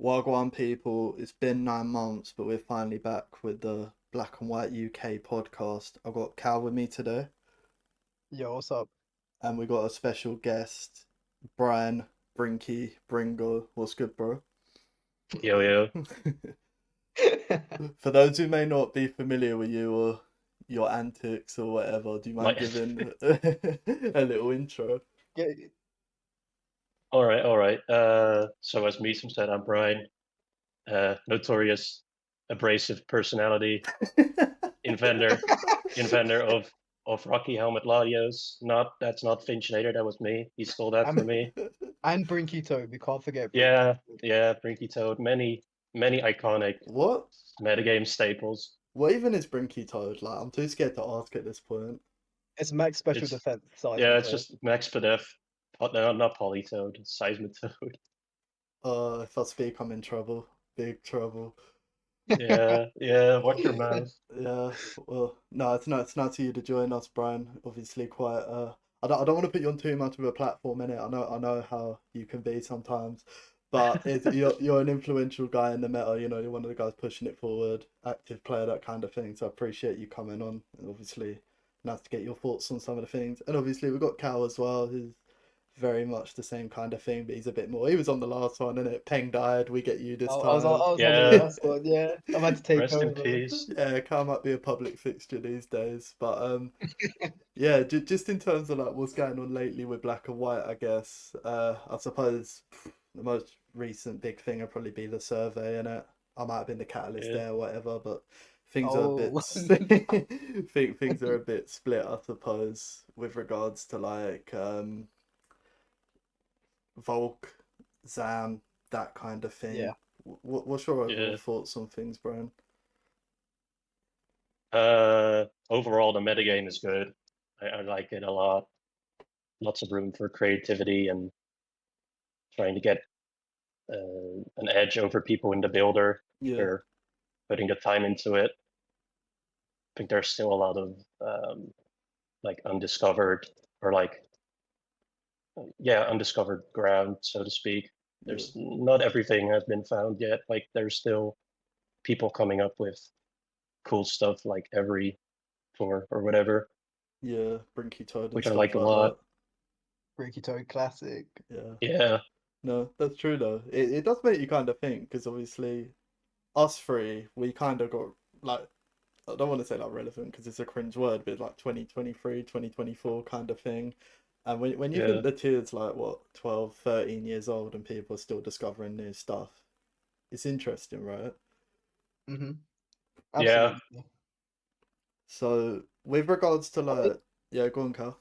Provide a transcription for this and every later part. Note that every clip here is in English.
Wagwan people, it's been 9 months, but we're finally back with the Black and White UK podcast. I've got Cal with me today, Yo, what's up? and we got a special guest, Brine, Brinky, Bringo. What's good, bro? Yo, yo. For those who may not be familiar with you or your antics or whatever, do you mind My, giving a little intro? Yeah, all right, all right. So as MeEsSm said, I'm Brine, notorious abrasive personality, inventor, inventor of Rocky Helmet Ladios. That's not Finch Nader, that was me. He stole that and from me. and Brinky Toad. We can't forget Brinky. Yeah, yeah, Brinky Toad. Many iconic What? metagame staples. What even is Brinky Toad? Like, I'm too scared to ask at this point. It's Max Special It's Defense yeah, Seismitoad. it's just Max Pedef. No, not Polytoad, Seismitoad. If I speak, I'm in trouble. Big trouble. Yeah, yeah, watch your mouth. Yeah, well, no, it's nice of you to join us, Brian. Obviously, quite. I don't want to put you on too much of a platform in it. I know how you can be sometimes, but you're an influential guy in the meta. You know, you're one of the guys pushing it forward, active player, that kind of thing. So I appreciate you coming on. And obviously, nice to get your thoughts on some of the things. And obviously, we've got Cal as well, who's very much the same kind of thing, but he's a bit more. He was on the last one, and it Peng died. We get you this time. I was on the Yeah, last one. Yeah, I'm about to take rest in over. peace. Yeah, Cal might be a public fixture these days, but yeah, just in terms of like what's going on lately with Black and White, I guess. I suppose the most recent big thing would probably be the survey, and it. I might have been the catalyst Yeah. there, or whatever, but things are a bit. Oh, think things are a bit split, I suppose, with regards to like Volk, Zam, that kind of yeah. thing. What's your overall Yeah. thoughts on things, Brian? Overall, the metagame is good. I like it a lot. Lots of room for creativity and trying to get an edge over people in the builder. Yeah, They're putting the time into it. I think there's still a lot of like undiscovered or like undiscovered ground, so to speak. yeah. There's not everything has been found yet. Like there's still people coming up with cool stuff like every floor or whatever, Yeah, Brinky Toad and which I stuff like a like lot. that. Brinky Toad classic. Yeah, Yeah, no, that's true though. It does make you kind of think because obviously us three, we kind of got like I don't want to say like relevant because it's a cringe word, but like 2023, 2024 kind of thing. And when you think yeah, the tier's like what 12, 13 years old and people are still discovering new stuff, it's interesting, right? Mm-hmm. yeah. Absolutely. So with regards to What is, like yeah, go on, Cal.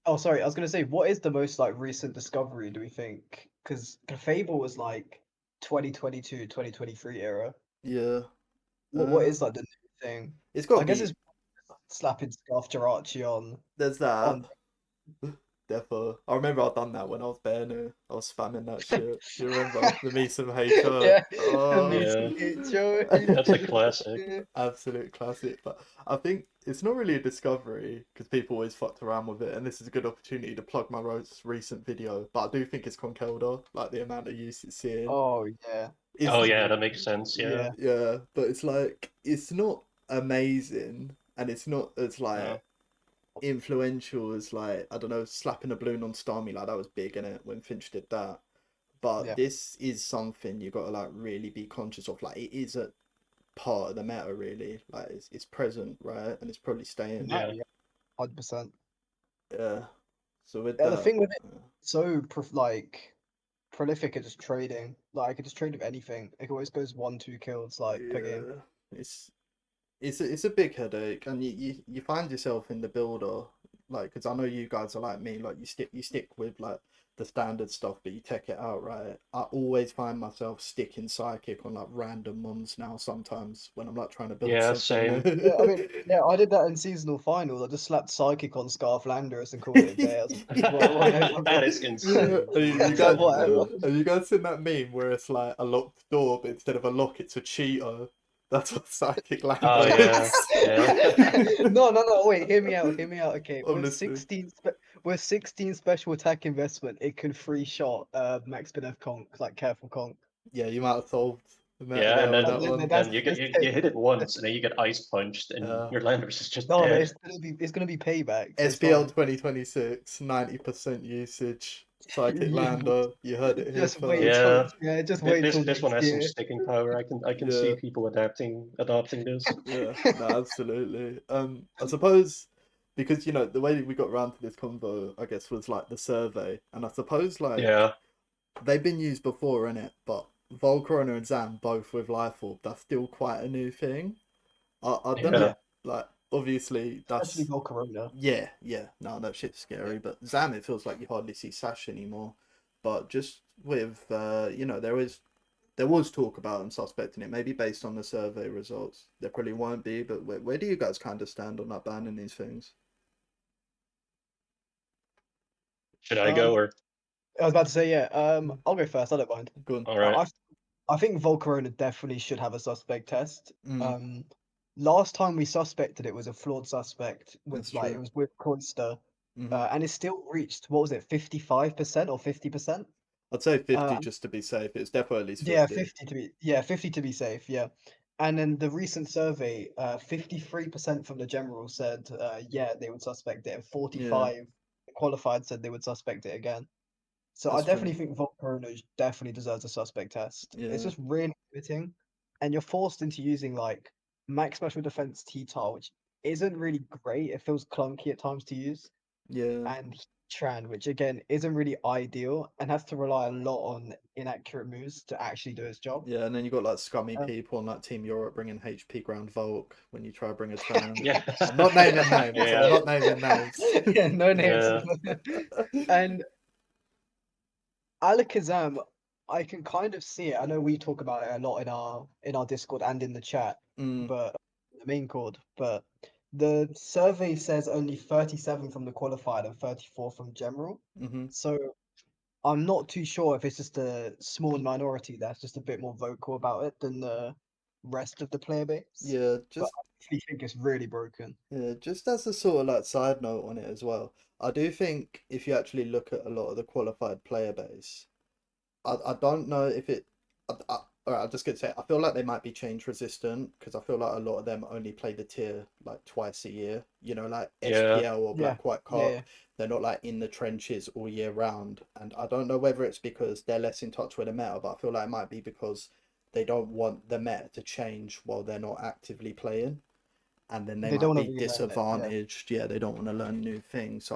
oh, sorry. I was gonna say, what is the most like recent discovery? Do we think? Because Fable was like 2022, 2023 era. Yeah. What is like the new thing? It's got to I guess be it's slapping Scarf Jirachi there's that. on Defo. I remember I done that when I was bare new. I was spamming that shit. Do you remember the MeEsSm Cow? yeah, me Oh, Yeah, too, Joe. that's a classic. absolute classic. But I think it's not really a discovery because people always fucked around with it, and this is a good opportunity to plug my most recent video. But I do think it's Conkelda, like the amount of use it's seeing. Oh yeah, It's Oh yeah, that makes absolutely. sense. Yeah, Yeah, yeah, but it's like it's not amazing, and it's not as like no, influential as like I don't know slapping a balloon on Starmie like that was big in it when Finch did that. But yeah. this is something you got to like really be conscious of. Like it is a part of the meta, really. Like it's present, right, and it's probably staying. yeah, Yeah, 100%. Yeah. So with Yeah, the that, thing with it, so like prolific at just trading. Like I could just trade with anything. It always goes 1, 2 kills like per game. yeah, it's it's a big headache, and you find yourself in the builder, like, because I know you guys are like me, like you stick with like the standard stuff, but you tech it out, right? I always find myself sticking psychic on like random mons now sometimes when I'm like trying to build yeah. something Same. Yeah, I new. mean, yeah, I did that in seasonal final. I just slapped Psychic on Scarf Landorus and called it a day. I was like, That is Yeah, insane. and I you was like, guys, whatever. have you guys seen that meme where it's like a locked door, but instead of a lock, it's a Cheeto? That's what Psychic Oh Lando yeah, is. yeah. No, wait, hear me out, hear me out. Okay, I'm listening. with 16 special attack investment, it can free shot Max Benef Conk, like careful Conk. Yeah, you might have solved the meta Yeah, and there with that then one. then you get you hit it once, and then you get ice punched, and Yeah. your Landers is just No, no, dead. it's gonna be payback, so it's SPL fine. 2026, 90% usage. Psychic Lander. You heard it here Just wait first. till Yeah, just wait till this one next has some year. sticking power. I can see Yeah, people adopting this. yeah, no, absolutely. I suppose because the way we got around to this convo, I guess, was like the survey, and I suppose like Yeah, they've been used before in it, but Volcarona and Zam both with Life Orb, that's still quite a new thing. I don't know, yeah, Yeah, like obviously especially that's Volcarona. yeah, no, that shit's Yeah. scary, but Zam it feels like you hardly see Sash anymore. But just with there was talk about them suspecting it, maybe based on the survey results. There probably won't be, but where do you guys kind of stand on that banning these things? should I go Um, or I was about to say, yeah. Mm. I'll go first. I don't mind. Go on. all right? I I think Volcarona definitely should have a suspect test. Mm, Um, Last time we suspected it was a flawed suspect with that's like true. it was with Cloister, Hmm. and it still reached what was it, 55% or 50%? I'd say 50 Uh, just to be safe. It's definitely at least yeah, 50. 50 to be safe. Yeah, and then the recent survey, 53% from the general said, yeah, they would suspect it, and Yeah, 45 qualified said they would suspect it again. So I that's true. definitely think Volcarona definitely deserves a suspect test. It's Yeah, just really limiting, and you're forced into using like max special defense T-tar, which isn't really great. It feels clunky at times to use, yeah, and Tran, which again isn't really ideal and has to rely a lot on inaccurate moves to actually do its job. yeah. And then you got like scummy Um, people on like Team Europe bringing HP Ground Volk when you try to bring a Tran. Yeah, I'm not naming names. I'm yeah, not naming names. yeah, no names. yeah, And Alakazam, I can kind of see it. I know we talk about it a lot in our Discord and in the chat, Mm, but the main chord. But the survey says only 37 from the qualified and 34 from general. mm-hmm. So I'm not too sure if it's just a small minority that's just a bit more vocal about it than the rest of the player base. Yeah, But just I actually think it's really broken. Yeah, just as a sort of like side note on it as well, I do think if you actually look at a lot of the qualified player base, I don't know if it. All right, I'm just gonna say I feel like they might be change resistant because I feel like a lot of them only play the tier like twice a year. Like yeah. SPL or Yeah, Black White yeah, Cup. yeah. They're not like in the trenches all year round, and I don't know whether it's because they're less in touch with the meta, but I feel like it might be because they don't want the meta to change while they're not actively playing, and then they They don't might want be to relearn it. Yeah. disadvantaged. Yeah, they don't want to learn new things.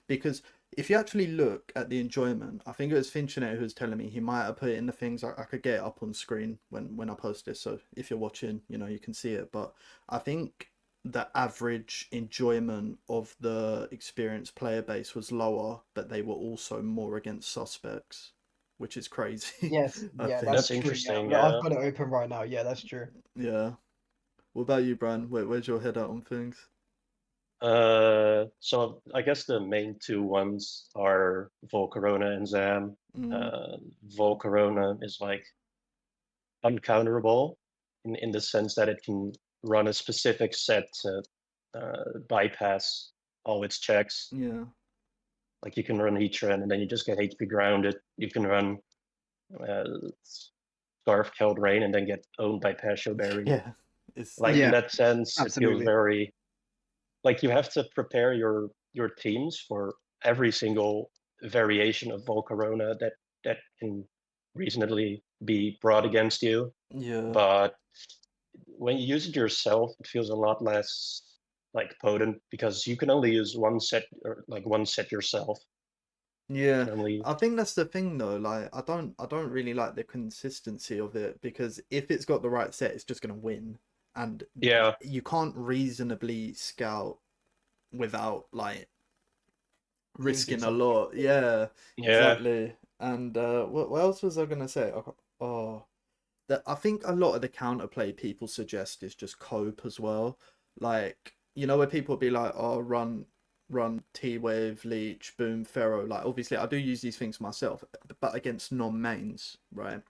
Because if you actually look at the enjoyment, I think it was Finchnet who was telling me he might have put it in the things. I could get it up on screen when I post this, so if you're watching, you can see it. But I think the average enjoyment of the experienced player base was lower, but they were also more against suspects, which is crazy. Yes, I yeah, think. that's That's true. Yeah, interesting. I've Yeah. got it open right now. Yeah, that's true. Yeah. What about you, Brian? Where's your head at on things? So I guess the main two ones are Volcarona and Zam. Mm, Uh, Volcarona is like uncounterable in the sense that it can run a specific set to bypass all its checks. yeah. Like you can run Heatran and then you just get HP grounded. You can run uh, Scarf Killed Rain and then get owned by Pasho Berry. Yeah, it's Like in Yeah, that sense, it feels absolutely. very like you have to prepare your teams for every single variation of Volcarona that can reasonably be brought against you. yeah, But when you use it yourself, it feels a lot less like potent because you can only use one set or like one set yourself. You yeah. can only I think that's the thing though. Like, I don't really like the consistency of it because if it's got the right set, it's just gonna win, and yeah you can't reasonably scout without like Losing risking a something. lot. Yeah, yeah exactly. And what else was I gonna say? Oh, that I think a lot of the counterplay people suggest is just cope as well. Like, where people be like, oh, run T Wave, Leech, Boom, Pharaoh. Like, obviously, I do use these things myself, but against non mains, right?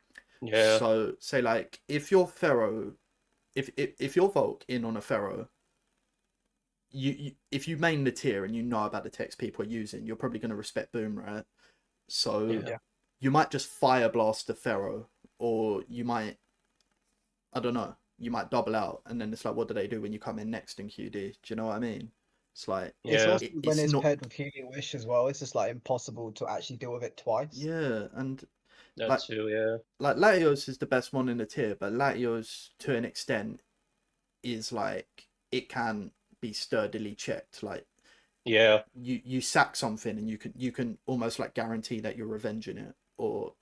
yeah So, say, like, if your Pharaoh, if your Volk in on a Pharaoh, if you main the tier and you know about the text people are using, you're probably going to respect Boom, right? So, yeah Yeah, you might just fire blast the Pharaoh or you might, I don't know, you might double out, and then it's like, what do they do when you come in next in QD? Do you know what I mean? It's like, It's Yeah, also when it's it's not, paired with Healing Wish as well. It's just like impossible to actually deal with it twice. yeah, and that like too. Yeah, Latios is the best one in the tier, but Latios to an extent is like it can be sturdily checked. Like yeah, you sack something and you can almost like guarantee that you're revenging it, or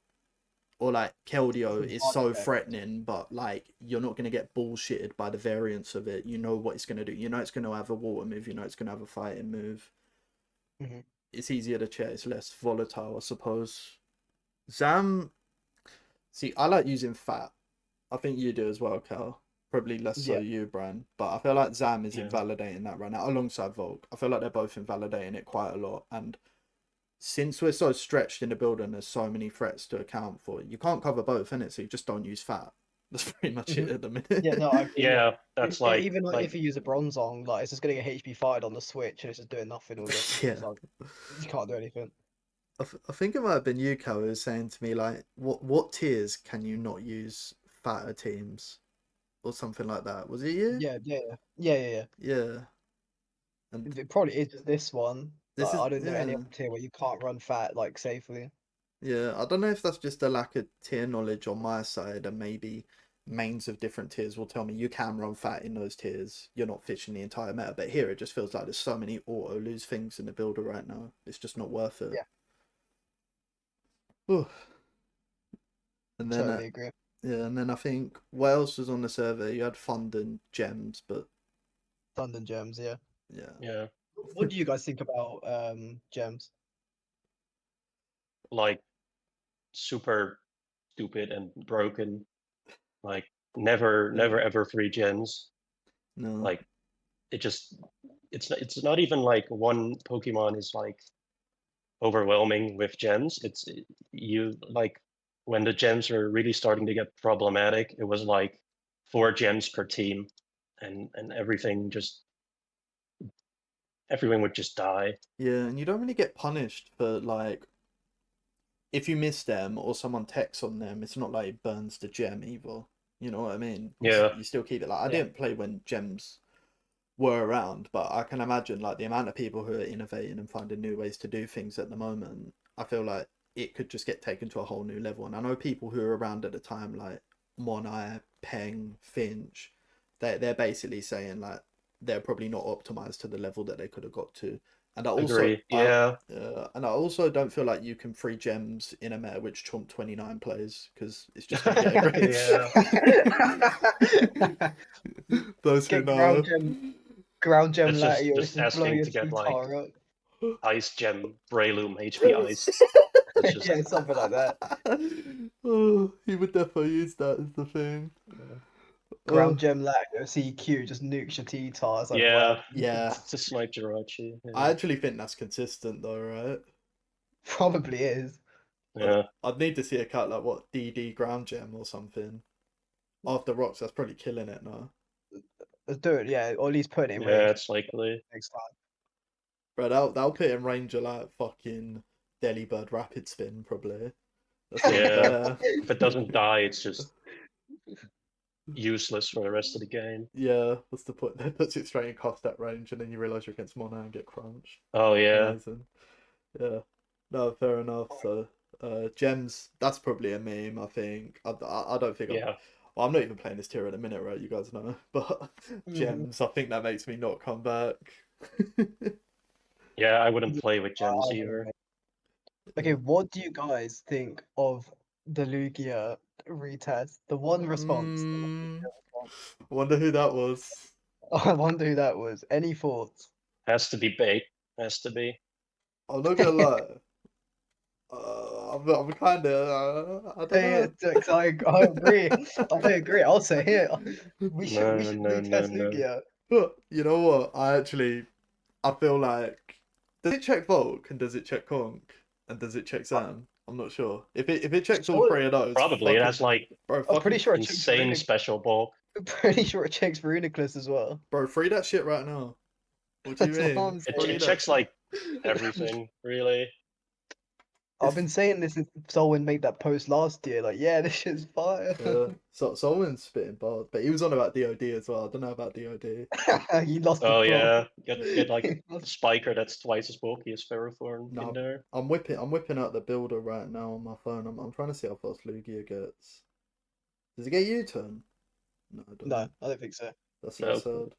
like Keldeo Some is hard so effect. threatening, but like you're not gonna get bullshitted by the variance of it. You know what it's gonna do. You know it's gonna have a water move. You know it's gonna have a fighting move. Mhm. It's easier to check. It's less volatile, I suppose. Zam, see, I like using fat. I think you do as well, Cal. Probably less so Yeah. you, Bran. But I feel like Zam is yeah. invalidating that right now alongside Volk. I feel like they're both invalidating it quite a lot. And since we're so stretched in the build and there's so many threats to account for, you can't cover both, innit? So you just don't use fat. That's pretty much it Mhm. at the minute. Yeah, no, I agree. Yeah. Yeah, that's Even like like if you use a Bronzong, like it's just gonna get HP fired on the Switch and it's just doing nothing all game. It's Yeah. like you can't do anything. I think it might have been you, Cal, who was saying to me, like, what tiers can you not use fatter teams? Or something like that. Was it you? Yeah, yeah, yeah, yeah, yeah. Yeah. And It probably is just this one. this Like is, I don't know any yeah. other tier where you can't run fat like safely. Yeah, I don't know if that's just a lack of tier knowledge on my side, and maybe mains of different tiers will tell me you can run fat in those tiers. You're not fishing the entire meta, but here it just feels like there's so many auto lose things in the builder right now. It's just not worth it. Yeah, Oof. And then, totally agree. yeah, and then I think what else was on the server? You had fund and gems, but Thunder Gems, yeah. yeah, yeah, What do you guys think about gems? like super stupid and broken. Like never yeah, ever free gens. no, Like it just it's not even like one Pokemon is like overwhelming with gems. It's you like when the gems were really starting to get problematic, it was like 4 gems per team, and everyone would just die. yeah, and you don't really get punished for like if you miss them or someone texts on them, it's not like it burns the gem either. You know what I mean? Yeah, You still keep it. Like I Yeah, didn't play when gems were around, but I can imagine like the amount of people who are innovating and finding new ways to do things at the moment. I feel like it could just get taken to a whole new level. And I know people who were around at the time, like Monai, Peng, Finch, they're basically saying like they're probably not optimized to the level that they could have got to. And agree. Yeah, and I also don't feel like you can free gems in a meta which Chomp 29 plays because it's just gonna get aggressive. yeah. Those who get know. ground gem That's just Latios, just just blow asking your to get two like tar up. Ice Gem, Breloom, HP Ice. That's just Yeah, something like that. Oh, he would definitely use that as the thing. Yeah. Oh, Ground gem Latios, CQ just nukes your T tar. It's like yeah. wow, yeah. It's a snipe Jirachi. I Yeah, actually think that's consistent though, right? probably is. yeah. I'd need to see a cut like what DD ground gem or something. After rocks, that's probably killing it now. Let's do it. Yeah, or at least put it in Yeah, range it's likely. next time. Bro, that'll put in range of like fucking Delibird rapid spin probably. That's not Yeah. there. If it doesn't die, it's just useless for the rest of the game. Yeah, what's the point? That puts it straight in cost at range, and then you realise you're against Mono and get crunched. Oh yeah. Amazing. Yeah. No, fair enough. So, gems. That's probably a meme. I think. I don't think I'm. Yeah. Well, I'm not even playing this tier at the minute, right? You guys know. But Mhm. gems. I think that makes me not come back. Yeah, I wouldn't Yeah, play with gems I either. wouldn't. Okay, what do you guys think of the Lugia retest? The one response. The one Mm, Lugia response. wonder who that was. I wonder who that was. Any thoughts? Has to be bait. Has to be. I'm not gonna lie. I'm kind of. I don't Yeah, know. 'cause I agree. I agree. I'll say here. We No, should no, no, retest no. Lugia. But you know what? I feel like does it check Volk and does it check Conk and does it check Sam? I'm not sure. If it checks all Sure, three of those, Probably. It has fucking like bro, I'm pretty fucking sure it checks insane Runic. special bulk. I'm pretty sure it checks Runiclus as well. bro, free that shit right now. What do you That's what mean? I'm It Free it saying. that checks shit. like everything, really. I've been saying this since someone made that post last year. Like, yeah, this shit's fire. So someone's spitting bars, but he was on about DOD as well. I don't know about DOD. You lost the Oh plot. yeah, get Yeah. get like a spiker that's twice as bulky as Ferrothorn in No, there. I'm whipping out the builder right now on my phone. I'm trying to see how fast Lugia gets. Does it get U-turn? No, I don't No, know. I don't think so. That's so No. sad.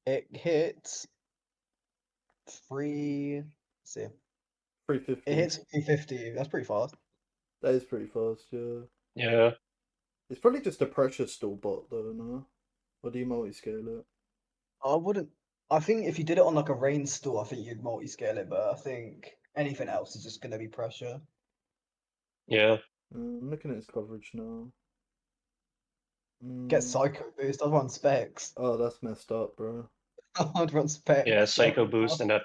It hits 3. Let's see. 350. It hits 350. That's pretty fast. That is pretty fast, yeah. Yeah. It's probably just a pressure stall bot though, no? Or do you multi-scale it? I wouldn't. I think if you did it on like a rain store, I think you'd multi-scale it. But I think anything else is just gonna be pressure. Yeah. I'm looking at his coverage now. Get Mm, Psycho Boost. I'd run Specs. oh, that's messed up, bro. I'd run Specs. Yeah, That'd Psycho be Boost fast. and that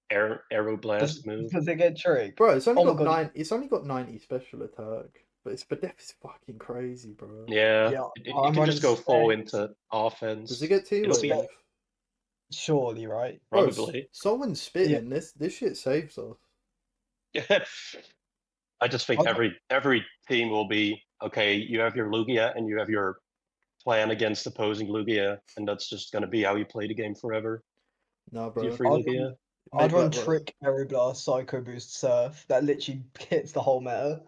Arrow Blast move. Does it get Trick? Bro, it's only Oh my got god. 9. It's only got 90 special attack, but its depth is fucking crazy, bro. Yeah. Yeah, You I'm can running just go full Specs. into offense. Does it get It'll be T-wave? Surely, right? Bro, probably. someone's spitting. This shit saves us. I just think every team will be okay. You have your Lugia and you have your plan against opposing Lugia, and that's just gonna be how you play the game forever. Nah, Do you bro. free Lugia? I'd Make run Black Trick, Aeroblast, Psycho Boost, Surf. That literally hits the whole meta.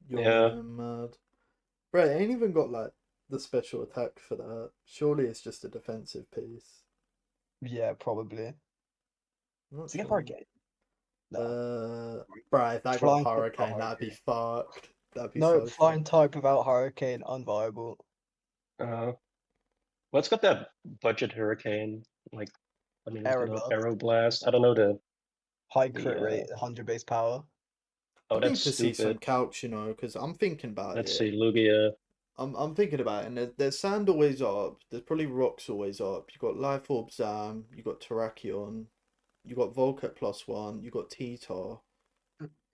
You're Yeah. moving mad. Bro, it ain't even got like the special attack for that. Surely it's just a defensive piece. Yeah, probably. I'm not Does it get sure. Hurricane? No. Bro, if that got Flying type Hurricane, without that'd be Hurricane. fucked. That'd be No, so flying fucked. type without Hurricane, unviable. Well, it's got that budget Hurricane. Like, let me look it up. Aeroblast. Arrow Blast. I don't know the. High crit The rate, 100 base power. Oh, I need that's to see some stupid. couch, because I'm thinking about Let's it. see, Lugia. I'm thinking about it, and there's Sand always up. There's probably Rocks always up. You got Life Orb Zam. You got Terrakion. You got Volcat +1. You got T-Tar.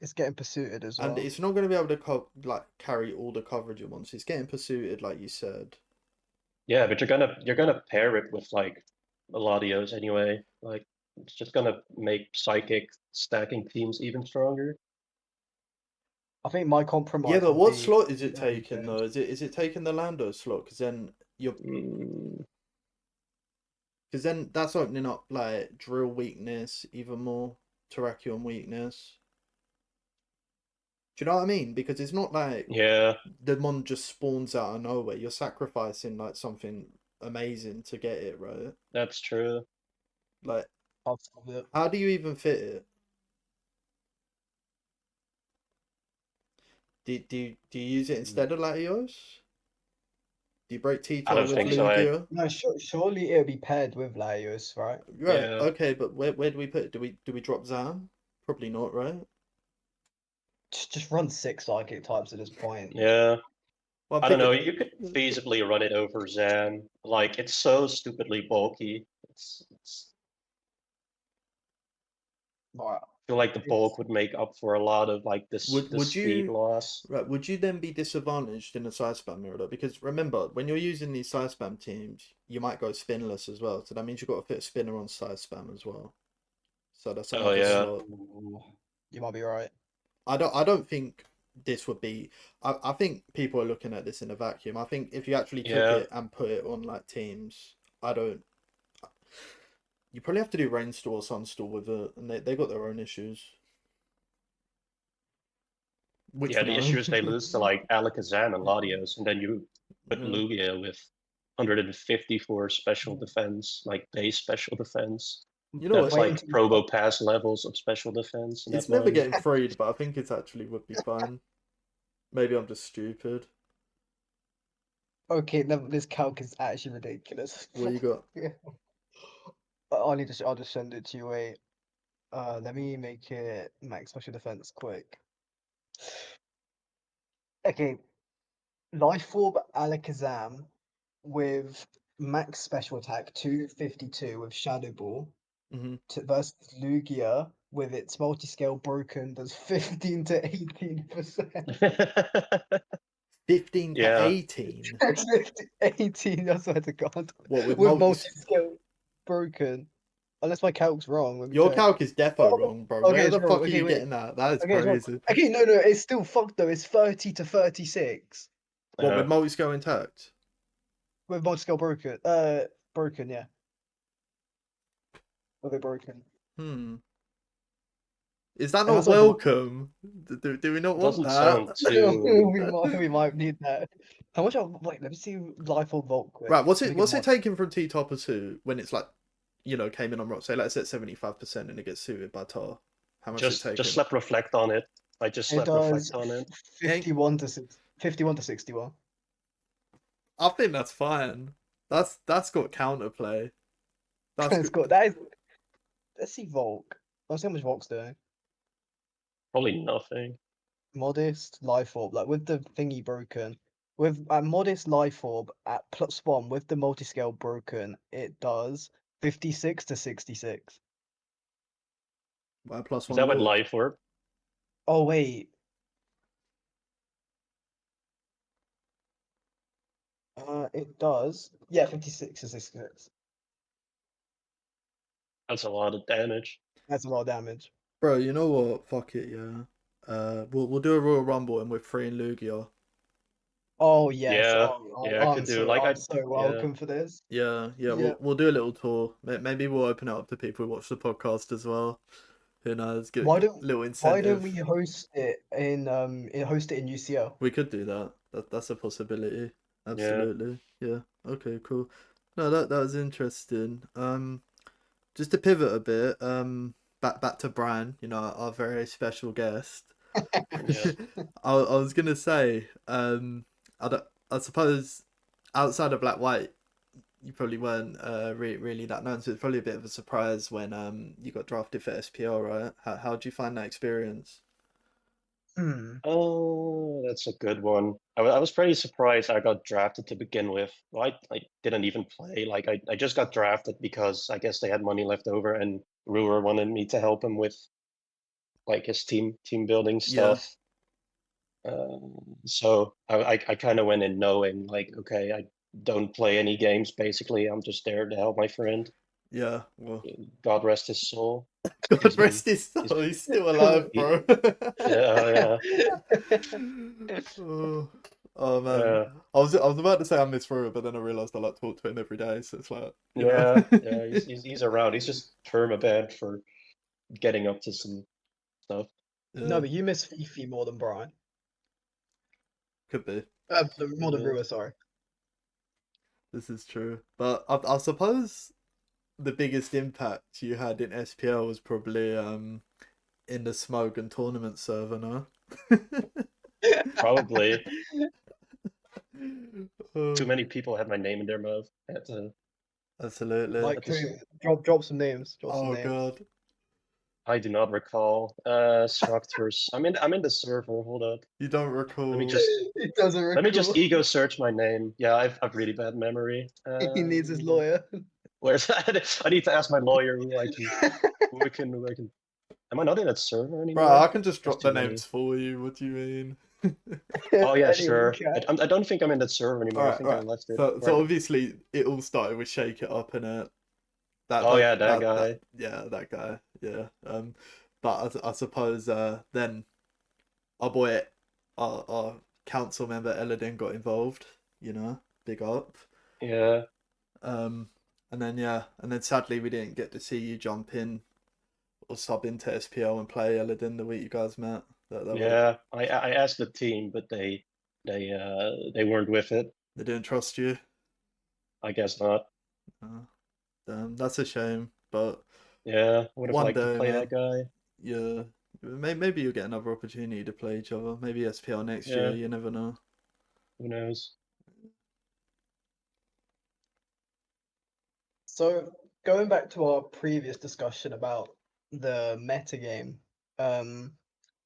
It's getting pursued as well. And it's not going to be able to carry all the coverage at once. It's getting pursued, like you said. Yeah, but you're gonna pair it with like Melodios anyway. Like, it's just gonna make psychic stacking teams even stronger. I think my compromise Yeah, but would what be slot is it very taking good. though? Is it taking the Lando slot? Because then that's opening up like drill weakness even more, Terrakion weakness. Do you know what I mean? Because it's not like Yeah, the mon just spawns out of nowhere. You're sacrificing like something amazing to get it, right? that's true. Like, I'll solve it. how do you even fit it? Do you use it instead of Latios? Do you break I T-Tar don't with think so. Lugia? No, surely it'll be paired with Laios, right? Right, Yeah. okay, but where do we put it? Do we drop Zam? Probably not, right? Just run 6 psychic types at this point. Yeah. Well, I'm I don't know. thinking, You could feasibly run it over Zan. Like, it's so stupidly bulky. It's Right. I feel like the bulk would make up for a lot of like would the speed you loss. right? Would you then be disadvantaged in a side spam mirror? Because remember, when you're using these side spam teams, you might go spinless as well. So that means you've got to fit a spinner on side spam as well. So that's Oh another yeah. slot. You might be right. I don't think this would be. I think people are looking at this in a vacuum. I think if you actually took Yeah. it and put it on like teams, I don't. You probably have to do Rainstorm or Sunstorm with it, and they got their own issues. Which Yeah, the one? issue is they lose to like Alakazam and Latios, and then you put Yeah. Lugia with 150 for special defense, like base special defense. You know That's what? like Probo Pass levels of special defense. And It's that never one. getting freed, but I think it actually would be fine. Maybe I'm just stupid. Okay, this calc is actually ridiculous. What you got? I'll just send it to you. Wait. Let me make it max special defense quick. Okay, Life Orb Alakazam with max special attack 252 with Shadow Ball Mm-hmm. versus Lugia with its multi-scale broken does 15 to 18%. 15 to Yeah. 18. 18, I swear to God. What with With multi? multi-scale broken. Unless my calc's wrong. Let me Your check. calc is defo Oh, wrong, bro. okay, Where it's the wrong. fuck are Okay, you wait. getting that? That is Okay, it's wrong. crazy. Okay, no, it's still fucked though. It's 30 to 36 What, with Yeah. multi-scale intact? with multi-scale broken. Broken, yeah. With it broken. Is that And not that's like the welcome? Do we not want Doesn't sound that? too. we might need that. How much? Wait, let me see life or Vault quick. Right, what's So it we can what's it watch. taking from T-Topper 2 when it's like, came in on rock? Say let's say 75% and it gets suited by Tar. How much is it Just taking? slap reflect on it. I just It slap does reflect on it. 51 to 51 to 61. I think that's fine. That's got counterplay. That's It's good. got that is. Let's see Volk. Let's see how much Volk's doing. Probably nothing. Modest life orb, like with the thingy broken. With a modest life orb at +1 with the multi-scale broken, it does 56 to 66. By plus Is one that with lord. life orb? Oh wait. It does. Yeah, 56 to 66. That's a lot of damage. That's a lot of damage. Bro, you know what? Fuck it, yeah. We'll do a Royal Rumble and we're free in Lugia. Oh yes. Yeah, Oh, yeah, I could do like I'm I. so Yeah, welcome for this. Yeah, Yeah. we'll do a little tour. Maybe we'll open it up to people who watch the podcast as well. Who knows? Get Why a don't little why don't incentive. we host it in UCL? We could do that. That's a possibility. yeah. Absolutely. Yeah. Okay, cool. No, that was interesting. Just to pivot a bit, back to Brine, our very special guest. Yeah. I was gonna say, I suppose outside of Black White, you probably weren't really that known, so it's probably a bit of a surprise when you got drafted for SPL, right? How'd you find that experience? Hmm. Oh, that's a good one. I was pretty surprised I got drafted to begin with. Well, I didn't even play. Like I just got drafted because I guess they had money left over and Ruhr wanted me to help him with like his team building Yeah, stuff. So I kind of went in knowing like, okay, I don't play any games basically. I'm just there to help my friend. yeah. Well, God rest his soul. He's God been rest his he's soul. He's still alive, he, bro. yeah, Oh, oh man, yeah. I was about to say I miss Rua, but then I realized I like talk to him every day, so it's like Yeah, he's around. He's just permabanned for getting up to some stuff. No, yeah, but you miss Fifi more than Brian. could be. More than Yeah. Rua, sorry. This is true, but I suppose the biggest impact you had in SPL was probably in the Smoke and tournament server, no? Probably too Oh, many people had my name in their mouth. absolutely. Like Had to, who? Drop some names. Drop some Oh names. god. I do not recall. Structures. I'm in the server. Hold up. You don't Let me recall. just He doesn't let me just recall. ego search my name. Yeah, I've really bad memory. He needs his lawyer. Where's that? I need to ask my lawyer who I can. Am I not in that server Bro, I anymore? can just There's drop the too many. names for you. What do you mean? Oh yeah, Anyone sure. can. I don't think I'm in that server anymore. I Alright, think I alright. left it. So Right. obviously it all started with Shake It Up and that Oh that yeah, that that guy. yeah, that guy. Yeah. But I suppose then our boy our council member Eladin got involved, big up. Yeah, Um and then sadly we didn't get to see you jump in or sub into SPL and play Eladin the week you guys met. That would have yeah. I asked the team, but they weren't with it. they didn't trust you. I guess not. Damn, that's a shame. But Yeah, I would have one liked to day, play man, that guy. yeah, maybe you'll get another opportunity to play each other. Maybe SPL next year. Yeah, You never know. who knows? So going back to our previous discussion about the meta game, I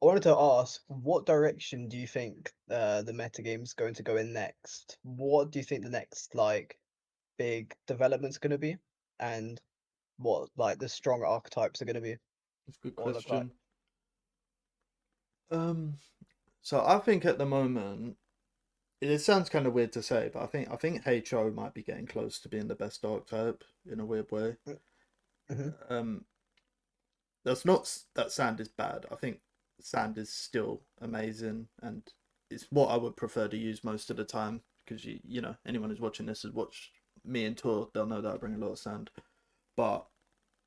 wanted to ask, what direction do you think the meta game is going to go in next? What do you think the next like big development's going to be, and what like the strong archetypes are going to be That's a good or look like? question. Um, so I think at the moment it sounds kind of weird to say, but I think HO might be getting close to being the best archetype in a weird way. Mhm. Um, that's not that sand is bad. I think sand is still amazing, and it's what I would prefer to use most of the time because you know anyone who's watching this has watched me and Tour, they'll know that I bring a lot of sand. But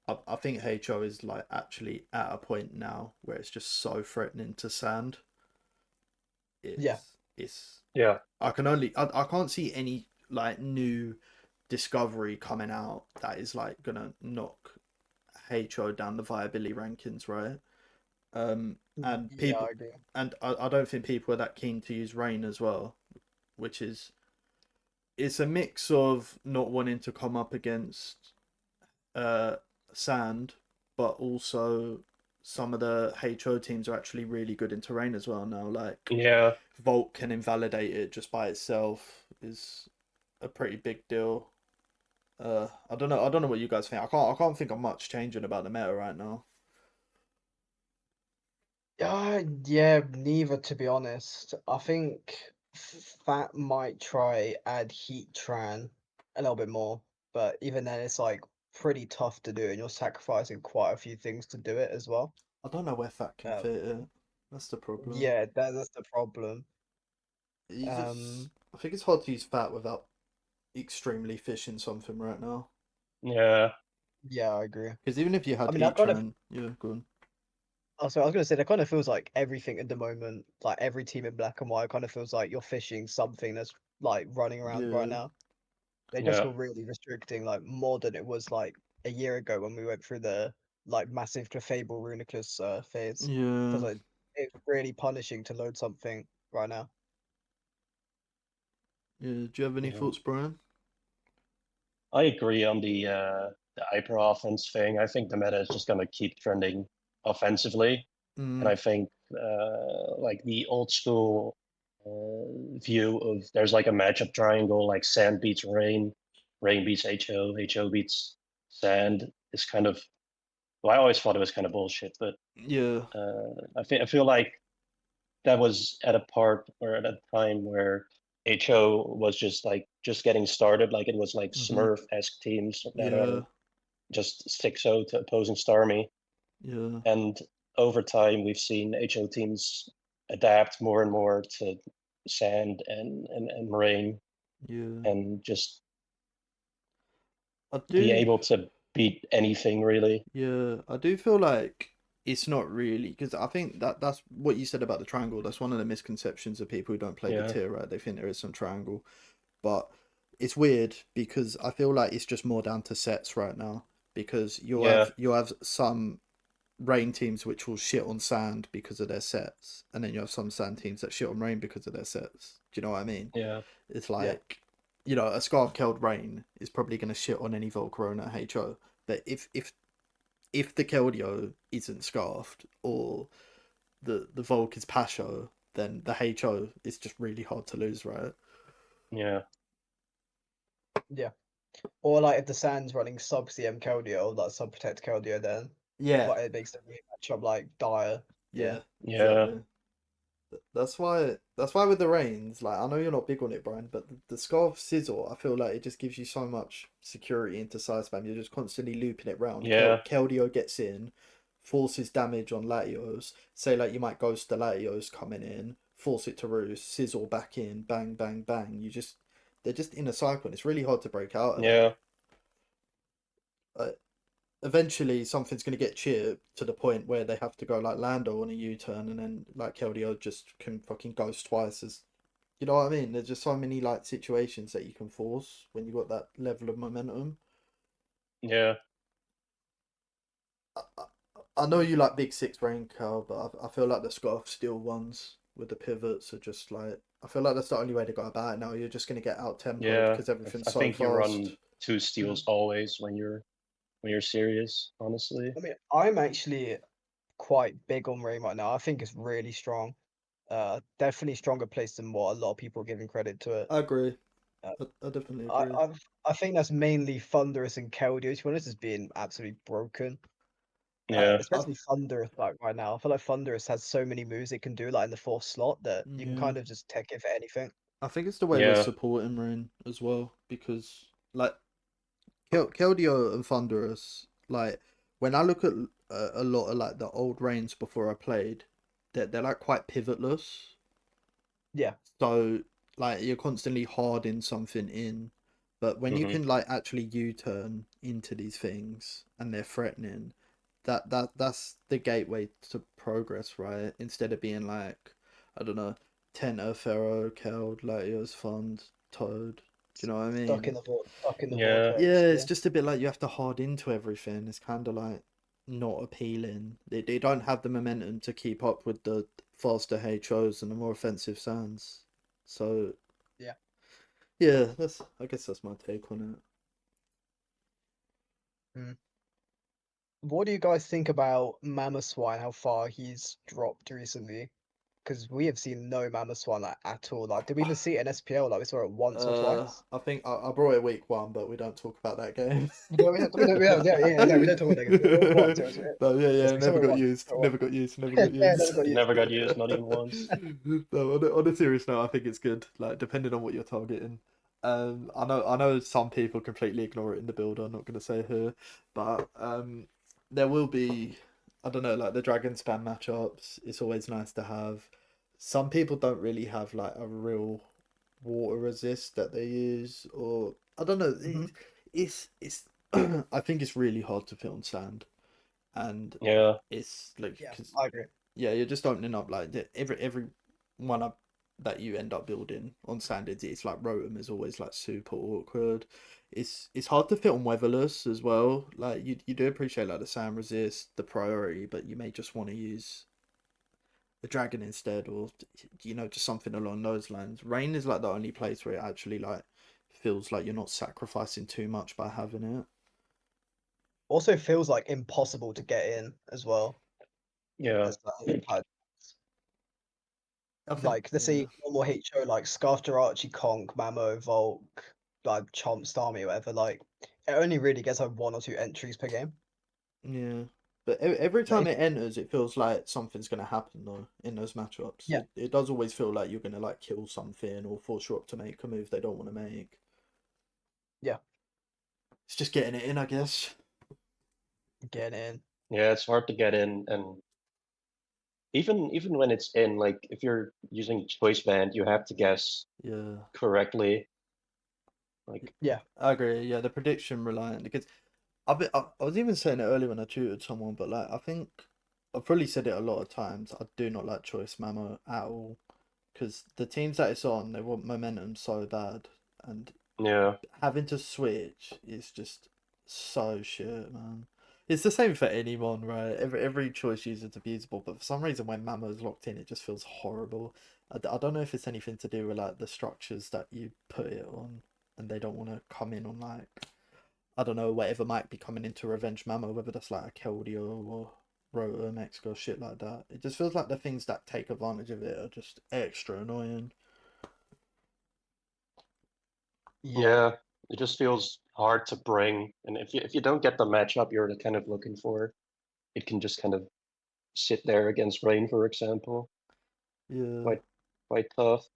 I think HO is like actually at a point now where it's just so threatening to sand. Yeah. It's Yeah. I can't see any like new discovery coming out that is like gonna knock HO down the viability rankings, right? And Yeah, people I agree. and I don't think people are that keen to use rain as well, which is it's a mix of not wanting to come up against uh sand, but also some of the HO teams are actually really good in terrain as well now. Like Yeah. Volt can invalidate it just by itself is a pretty big deal. I don't know what you guys think. I can't think of much changing about the meta right now. Yeah, neither to be honest. I think Fat might try add Heat Tran a little bit more, but even then it's like pretty tough to do and you're sacrificing quite a few things to do it as well. I don't know where Fat can Um, fit it. That's the problem. yeah, that's the problem. You just Um, I think it's hard to use Fat without extremely fishing something right now. Yeah. yeah, I agree. Because even if you I had mean, that kind of Heatran, yeah, go on. also I was gonna say that kind of feels like everything at the moment, like every team in black and white kind of feels like you're fishing something that's like running around right Yeah, now. They just Yeah. feel really restricting, like more than it was like a year ago when we went through the like massive Clefable Runiclus phase. Feels yeah, like it's really punishing to load something right now. yeah. Do you have any Yeah. thoughts, Brian? I agree on the hyper offense thing. I think the meta is just gonna keep trending offensively, and Mm, I think like the old school view of there's like a matchup triangle like sand beats rain, rain beats HO beats sand is kind of well, I always thought it was kind of bullshit, but yeah, I feel like that was at a part or at a time where HO was just getting started, like it was like mm-hmm, Smurf-esque teams that yeah, are just 6-0 to opposing Starmie. yeah, And over time, we've seen HO teams adapt more and more to sand and rain yeah. and just I be do, able to beat anything really. yeah, I do feel like it's not really because I think that's what you said about the triangle. That's one of the misconceptions of people who don't play the Yeah, tier, right? They think there is some triangle, but it's weird because I feel like it's just more down to sets right now because yeah, you'll have some rain teams which will shit on sand because of their sets, and then you have some sand teams that shit on rain because of their sets. Do you know what I mean? yeah, It's Yeah, like, you know, a scarf killed rain is probably going to shit on any Volcarona HO, but if the Keldeo isn't scarfed or the Volk is Pasho, then the HO is just really hard to lose, right? yeah, yeah. Or like if the Sand's running sub CM Keldeo, like sub Protect Keldeo, then Yeah, but it makes the matchup like dire. Yeah. yeah, yeah, exactly. That's why with the rains, like I know you're not big on it, Brian, but the Scarf Sizzle, I feel like it just gives you so much security into side spam. You're just constantly looping it round. yeah, Keldeo gets in, forces damage on Latios. Say like you might ghost the Latios coming in, force it to roost, Sizzle back in, bang, bang, bang. They're just in a cycle. And it's really hard to break out of that. yeah, Uh, Eventually something's going to get chipped to the point where they have to go like Lando on a U-turn, and then like Keldeo just can fucking ghost twice as you know what I mean? There's just so many like situations that you can force when you got that level of momentum. yeah, I, I, I know you like Big Six Brain Cow, but I feel like the Scarf Steel ones with the pivots are just like I feel like that's the only way to go about it now. You're just gonna get out tempoed yeah. because everything's I so think you run fast. two Mm. steals always when you're serious, honestly. I mean, I'm actually quite big on Rain right now. I think it's really strong. Definitely stronger place than what a lot of people are giving credit to it. I agree. Uh, I definitely I agree. I I think that's mainly Thunderous and Keldeo. To be honest, has been absolutely broken. Yeah, I Especially Thunderous like right now. I feel like Thunderous has so many moves it can do like in the fourth slot that you can yeah. kind of just take it for anything. I think it's the way we're yeah, supporting Rain as well because like Keldeo and Thunderous, like when I look at a lot of like the old reigns before I played, they're like quite pivotless. Yeah. So like you're constantly harding something in, but when you Hmm. can like actually U-turn into these things and they're threatening, that's the gateway to progress, right? Instead of being like, I don't know, Tenta, Pharaoh, Keld, Latios, Fund, Toad. Do you know what I Stuck in mean? the stuck in the Yeah. vortex. Yeah, it's Yeah. just a bit like you have to hard into everything. It's kind of like not appealing. They don't have the momentum to keep up with the faster HOs and the more offensive Sands. So Yeah. yeah, that's I guess that's my take on it. Mm. What do you guys think about Mamoswine? How far he's dropped recently? Because we have seen no Mamoswine like at all. Like, did we even see it in SPL? Like, we saw it once or twice. I think I brought it week 1, but we don't talk about that game. We don't talk about that. It was once. No, yeah, Yes, yeah, we saw never it got once. used, We saw it never once. got used, never got Yeah, used. never got It used. never got used, not even once. No, on a serious note, I think it's good. Like depending on what you're targeting. I know some people completely ignore it in the build. I'm not going to say who, but there will be, I don't know, like the dragon spam matchups. It's always nice to have. Some people don't really have like a real water resist that they use, or I don't know. Hmm. It's I think it's really hard to fit on sand, and Yeah. it's like Yeah, because I agree. yeah, you're just opening up like every one up that you end up building on standards. It's like Rotom is always like super awkward. It's hard to fit on weatherless as well. Like you do appreciate like the sand resist, the priority, but you may just want to use a dragon instead, or just something along those lines. Rain is like the only place where it actually like feels like you're not sacrificing too much by having it. Also feels like impossible to get in as well. Yeah. As I think like let's yeah, say normal HO like Scarf Jirachi, Conk, Mamo, Volk, like Chomp, Starmie, whatever. Like it only really gets like 1 or 2 entries per game. yeah. But every Like, time it enters, it feels like something's gonna happen though in those matchups. yeah, It does always feel like you're gonna like kill something or force you up to make a move they don't want to make. yeah, It's just getting it in, I guess. get in. Yeah, it's hard to get in, and even when it's in, like if you're using choice band, you have to guess Yeah. correctly. Like, Yeah. I agree. Yeah, the prediction reliant because I was even saying it earlier when I tutored someone, but like I think I've probably said it a lot of times. I do not like choice mammo at all because the teams that it's on, they want momentum so bad, and yeah, having to switch is just so shit, man. It's the same for anyone, right? Every choice user is abusable, but for some reason when Mammo's locked in, it just feels horrible. I don't know if it's anything to do with like the structures that you put it on, and they don't want to come in on like I don't know whatever might be coming into Revenge Mammo, whether that's like a Keldeo or Rota Mexico shit like that. It just feels like the things that take advantage of it are just extra annoying. Yeah. yeah. It just feels hard to bring, and if you don't get the matchup you're kind of looking for, it can just kind of sit there against Rain, for example. Yeah, Quite quite tough.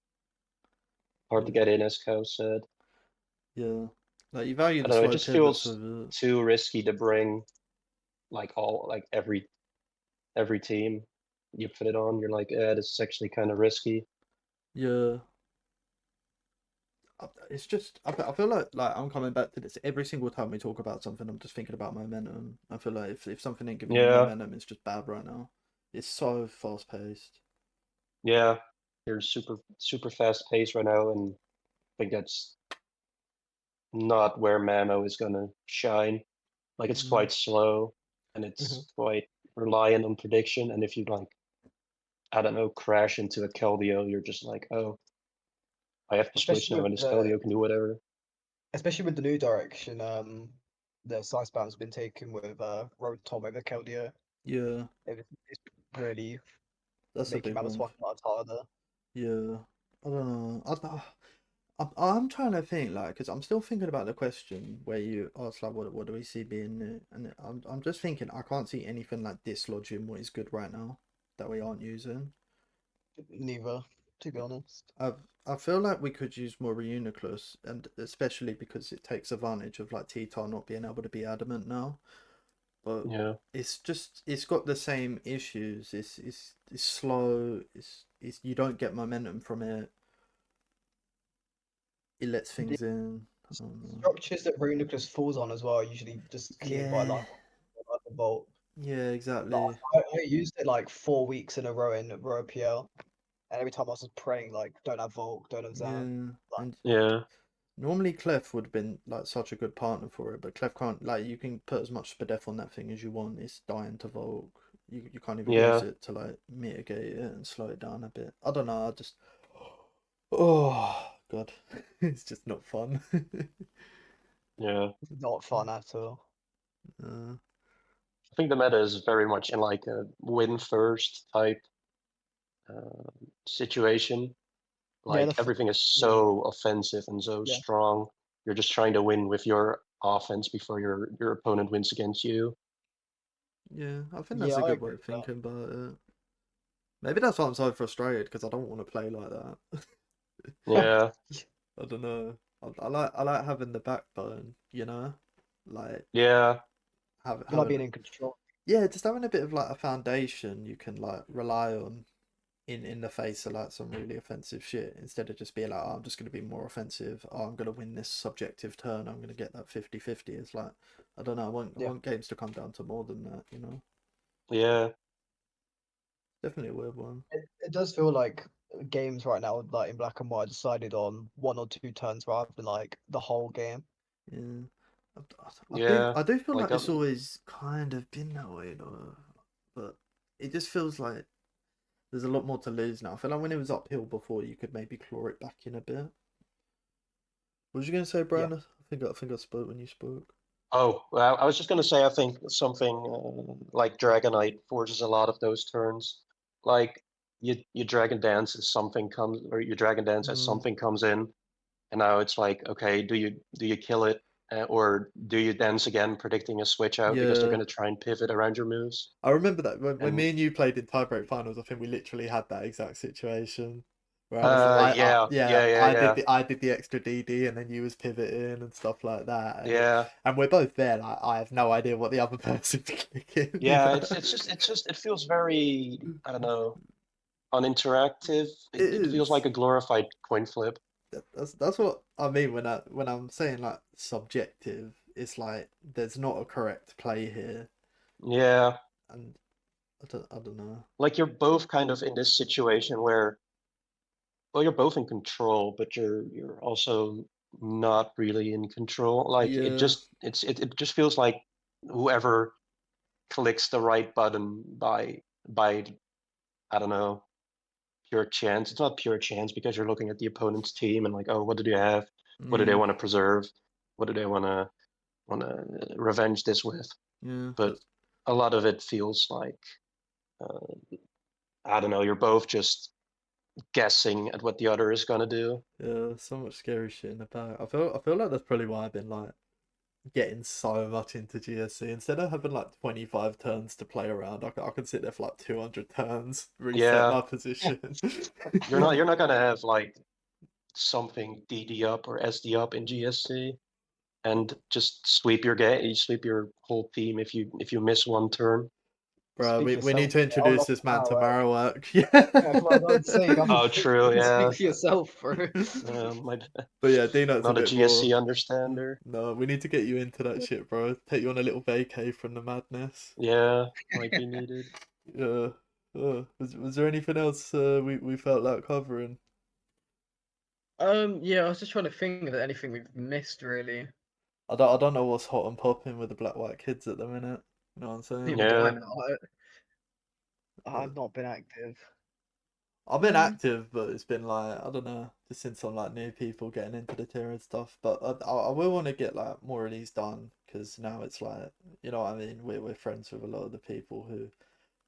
Hard to yeah, get in, as Cow said. yeah. Like you value I the don't know. It slow just pivots feels of it. too risky to bring like every team you put it on. You're like, this is actually kind of risky. Yeah. It's just I feel like I'm coming back to this every single time we talk about something. I'm just thinking about momentum. I feel like if something ain't giving me Yeah, momentum, it's just bad right now. It's so fast paced. yeah. You're super fast paced right now, and I think that's not where Mamo is gonna shine. Like it's Mm, quite slow and Hmm. it's quite reliant on prediction. And if you like, I don't know, crash into a Keldeo, you're just like, oh, I have to switch Especially now, with and this the Keldeo can do whatever. especially with the new direction, the size band's been taken with Rotom over Keldeo. yeah, It's really that's a making big one. Mamoswine a lot harder. Yeah, I don't know. I'm trying to think like because I'm still thinking about the question where you asked like what do we see being new, and I'm just thinking I can't see anything like dislodging what is good right now that we aren't using. Neither, to be honest. I I feel like we could use more Reuniclus, and especially because it takes advantage of like T-Tar not being able to be adamant now. but Yeah. it's got the same issues. It's slow. It's you don't get momentum from it. It lets The things in. I don't know. structures that Rune Nucleus falls on as well are usually just cleared by Yeah, like a vault. yeah, Like, exactly. I used it like 4 weeks in a row in Row PL, and every time I was just praying like, don't have Volk, don't have Zan. Yeah, Like, and Yeah. normally Clef would have been like such a good partner for it, but Clef can't like you can put as much spadef on that thing as you want. It's dying to Volk. You can't even use Yeah. it to like mitigate it and slow it down a bit. I don't know. I just oh god, it's just not fun. Yeah. not fun at all. uh, I think the meta is very much in like a win first type situation. Yeah, Like everything is yeah, so offensive and so yeah, strong. You're just trying to win with your offense before your opponent wins against you. yeah, I think that's yeah. a I good way agree of with that. thinking about it. Maybe that's why I'm so frustrated because I don't want to play like that. Yeah. I don't know. I like having the backbone, you know, like Yeah. You like having being in control. yeah, just having a bit of like a foundation you can like rely on in the face of like some really offensive shit instead of just being like, oh, I'm just going to be more offensive. Oh, I'm going to win this subjective turn. I'm going to get that 50-50. It's like I don't know. I Yeah, want games to come down to more than that. You know, Yeah. definitely a weird one. it does feel like games right now, like in black and white, are decided on 1 or 2 turns rather than like the whole game. Yeah, Yeah. I do feel Like like it's always kind of been that way though, but it just feels like there's a lot more to lose now. I feel like when it was uphill before, you could maybe claw it back in a bit. What was you gonna say, Yeah, Brian? I think I spoke when you spoke. oh, well, I was just gonna say I think something like Dragonite forces a lot of those turns. Like you Dragon Dance as something comes or you Dragon Dance as Mm, something comes in. And now it's like, okay, do you kill it or do you dance again, predicting a switch out because they're yeah, going to try and pivot around your moves? I remember that when And me and you played in tiebreak finals. I think we literally had that exact situation where I was yeah, yeah, yeah, yeah, yeah, I did the extra DD and then you was pivoting and stuff like that, yeah, and we're both there. Like I have no idea what the other person's clicking. You yeah. know, It's just it feels very, I don't know, uninteractive. it It feels like is. a glorified coin flip. That's what I mean when I'm saying like subjective. It's like there's not a correct play here, Yeah, and I don't know. like you're both kind of in this situation where, well, you're both in control, but you're also not really in control. Like Yeah, it just feels like whoever clicks the right button by I don't know, pure chance. It's not pure chance because you're looking at the opponent's team and like, oh, what do they have? What do they mm, want to preserve? What do they want to revenge this with? yeah. But a lot of it feels like uh, I don't know. You're both just guessing at what the other is gonna do. Yeah, so much scary shit in the back. I feel like that's probably why I've been like getting so much into GSC. Instead of having like 25 turns to play around, I can sit there for like 200 turns, reset Yeah, my position. you're not gonna have like something DD up or SD up in GSC and just sweep your game, you sweep your whole team if you miss one turn. Bro, speak for we need yourself. to I would introduce love this man to Marowak. Marowak. Yeah, come on, I was about to say, Oh, true, speak yeah. for yourself, bro. My But yeah, Dino's a not a bit more. GSC understander. No, we need to get you into that shit, bro. Take you on a little vacay from the madness. Yeah, might be needed. Yeah. Was there anything else we felt like covering? Yeah, I was just trying to think of anything we've missed really. I don't know what's hot and popping with the black white kids at the minute. You know what I'm saying? Neither do I Yeah, know. But I've not been active. I've been Mm, active, but it's been like I don't know, just since some like new people getting into the tier and stuff. But I will want to get like more of these done because now it's like you know what I mean. We're friends with a lot of the people who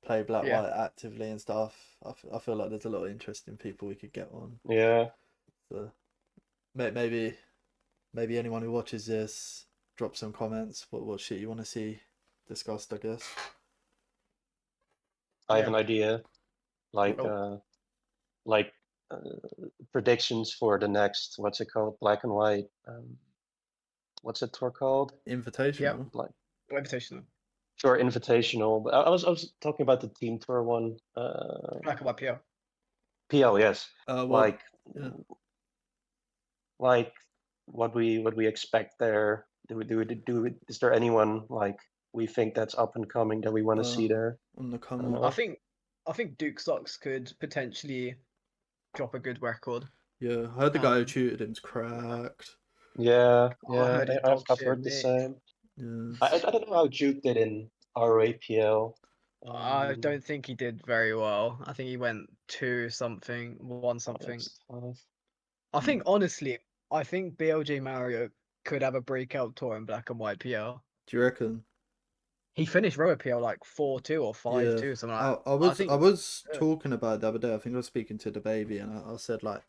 play black yeah. white actively and stuff. I feel like there's a lot of interesting people we could get on. yeah. So maybe anyone who watches this, drop some comments. What shit you want to see discussed? I guess. I have Yeah. an idea, like Oh, uh, like uh, predictions for the next, what's it called, black and white. What's it tour called? Yeah. invitational. Black. Levitation. Sure, invitational. But I was talking about the team tour one. Black and white PL. PL, yes. Well, Like, yeah. like what we expect there. Is there anyone like we think that's up and coming that we want to see there? on the come I don't up. know. I think Duke Socks could potentially drop a good record. Yeah, I heard the guy who Um, tutored him's cracked. Yeah, I heard he's dog I've shit heard the Mick. same. Yeah. I don't know how Juke did in RAPL. I don't think he did very well. I think he went 2 something, 1 something. That's tough. I think honestly, I think BLJ Mario could have a breakout tour in black and white PL. Do you reckon? He finished Rower PL like 4-2 or Yeah. 5-2, something I, like I that. I was think I was good. talking about it the other day. I think I was speaking to the baby, and I said like,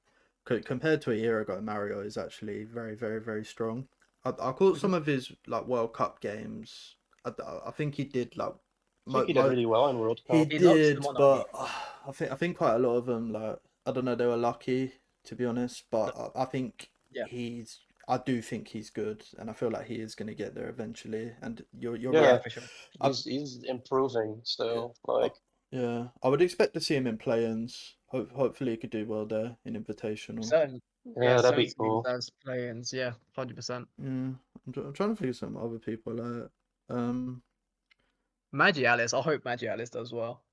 compared to a year ago, Mario is actually very, very, very strong. I caught some of his like World Cup games. I think he did like, I think he did really well in World he Cup. He loves the did, mono. but I think quite a lot of them, like, I don't know, they were lucky, to be honest. But I think Yeah. I do think he's good, and I feel like he is going to get there eventually. And you're Yeah, right. For sure. he's improving still. Like, Yeah, I would expect to see him in play-ins. Hopefully, he could do well there in invitational. Certain, yeah, that'd be certainly cool. deserves play-ins. Yeah, 100%. Yeah, I'm trying to figure some other people out. Magialis, I hope Magialis does well.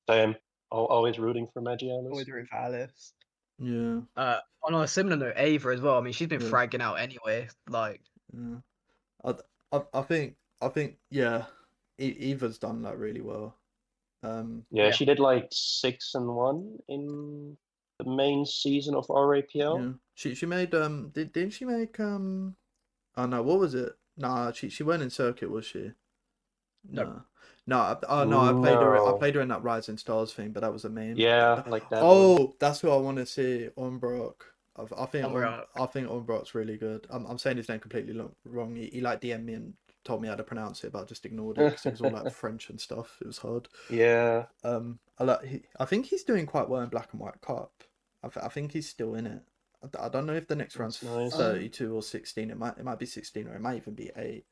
Same. Always rooting for Magialis. Always rooting for Alice. Yeah, On a similar note, Ava as well. I mean, she's been Yeah. fragging out anyway. Like, yeah. I think yeah, Eva's done that really well. Yeah, Yeah. she did like 6-1 in the main season of RAPL. Yeah, she made didn't she make oh no, what was it? Nah, she weren't in circuit, was she? No. No, I played her. I No. played her in that Rising Stars thing, but that was a meme. Yeah, like that one. Oh, that's who I want to see on Brock. I think Umbrock. I think on Brock's really good. I'm saying his name completely wrong. He like DM'd me and told me how to pronounce it, but I just ignored it because it was all like French and stuff. It was hard. Yeah. I think he's doing quite well in Black and White Cup. I think he's still in it. I don't know if the next round's That's nice. 32 or 16. It might be 16 or it might even be 8.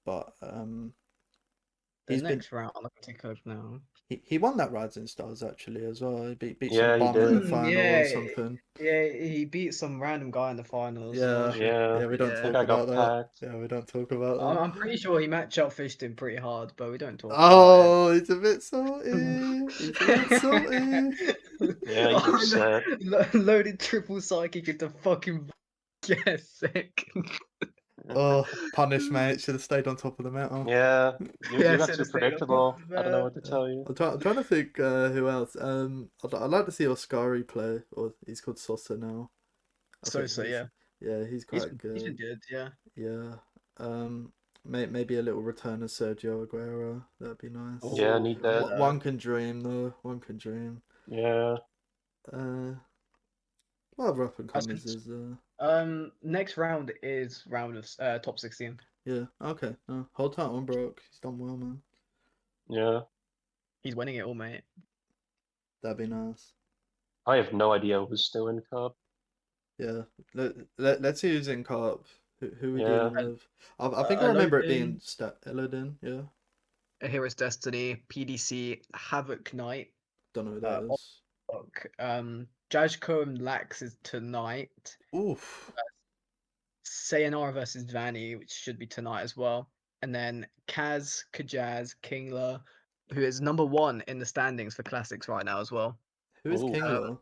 But The he's next round, I'm gonna take over now. he won that Rising Stars actually as well. He beat Yeah, some he bum in the did. final Yeah, or something. yeah, he beat some random guy in the finals. I'm Yeah, not sure. Yeah, we don't Yeah. that talk guy about got that. packed. Yeah, we don't talk about I'm, that. I'm pretty sure he match-up fished him pretty hard, but we don't talk Oh, he's a bit salty. about He's a bit salty. Yeah, he's upset. Loaded triple psychic into fucking yes, sick. Oh, punish, mate. Should have stayed on top of the metal. Yeah, you Yeah, got should've too stayed on top predictable. of I don't know that. what to tell you. I'm trying to think who else. I'd like to see Oscari play, or he's called Sosa now. I think So he's- yeah, yeah, he's quite he's good. been good. Yeah. Yeah. Maybe a little return of Sergio Aguero. That'd be nice. Yeah, need that. One can dream, though. One can dream. Yeah. What other up and comers is Next round is round of top 16. yeah, okay. No, hold tight on Brock. He's done well, man. Yeah. He's winning it all, mate. That'd be nice. I have no idea who's still in Cup. Yeah. Let's see who's in Cup. Who we Yeah. dealing with? I think I remember it being Elodin. Elodin, yeah. A Hero's Destiny, PDC, Havoc Knight, Don't know who that is. Jajko and Lax is tonight. Oof. Sayonara versus Vanny, which should be tonight as well. And then Kaz, Kajaz, Kingler, who is number 1 in the standings for classics right now as well. Who is Ooh. Kingler?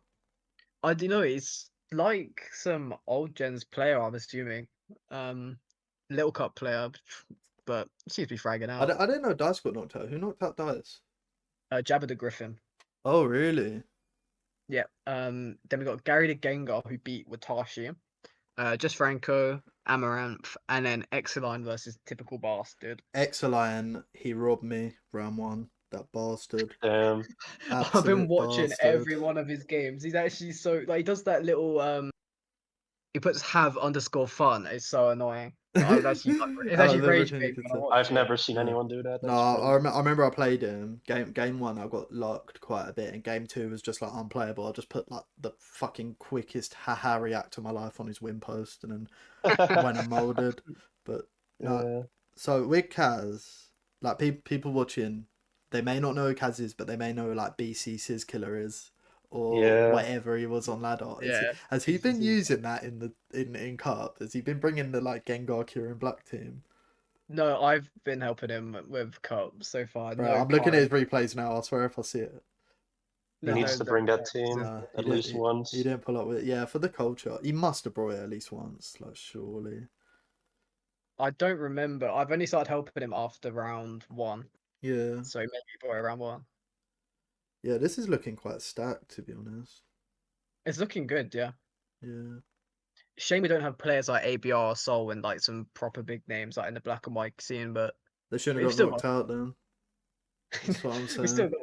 I don't know, he's like some old gens player, I'm assuming. Little Cup player, but seems to be fragging out. I didn't know Dice got knocked out. Who knocked out Dice? Jabba the Griffin. Oh, really? Yeah. Then we got Gary the Gengar who beat Watashi. Just Franco, Amaranth, and then Exeline versus Typical Bastard. Exeline, he robbed me round 1. That bastard. Damn. I've been Absolute watching bastard. every one of his games. He's actually so like he does that little he puts have_fun. It's so annoying. It's actually rage bait when I watch I've it. never seen Yeah. anyone do that. No, That's I crazy. remember I played him. Game 1, I got locked quite a bit, and game 2 was just like unplayable. I just put like the fucking quickest haha react of my life on his win post, and then went and molded. But no. Yeah. So with Kaz, like people watching, they may not know who Kaz is, but they may know like BC Sizz Killer is, or Yeah. whatever he was on Ladder. Yeah, Has he been BCC. using that in Cup? Has he been bringing the like Gengar Kyurem Black team? No, I've been helping him with Cup so far. Bro, No I'm looking at his current. replays now. I swear if I see it. He No, needs to bring that team Nah, at least once. He didn't pull up with yeah for the culture. He must have brought it at least once, like surely. I don't remember. I've only started helping him after round 1, Yeah, so maybe before round 1. yeah. This is looking quite stacked, to be honest. It's looking good, yeah. Yeah, Shame we don't have players like ABR, Soul, and like some proper big names like in the black and white scene, but they shouldn't we've have got still knocked got out then. That's what I'm we still saying. got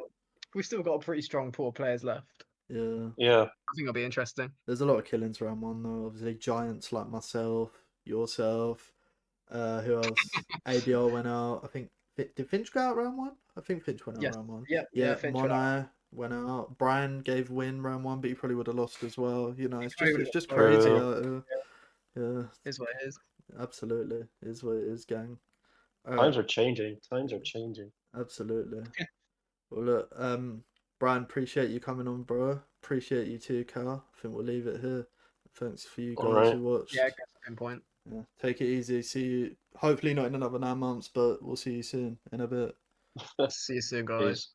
we've still got a pretty strong pool of players left. Yeah, Yeah. I think it'll be interesting. there's a lot of killings round one though. Obviously, giants like myself, yourself. Who else? ABR went out. I think did Finch go out round one? I think Finch went out Yes. round one. Yeah, Yeah, Finch went out. Mono went out. Brine gave win round one, but he probably would have lost as well. You know, Probably it's just would've crazy True. out here. Yeah, Is what it is. absolutely. It is what it is, gang. Times are changing. Times are changing. Absolutely. Well, look, Brian, appreciate you coming on, bro. Appreciate you too, Cal. I think we'll leave it here. Thanks for you All guys right. who watched. Yeah, good pinpoint. Yeah, take it easy. See you. Hopefully not in another 9 months, but we'll see you soon in a bit. See you soon, guys. Peace.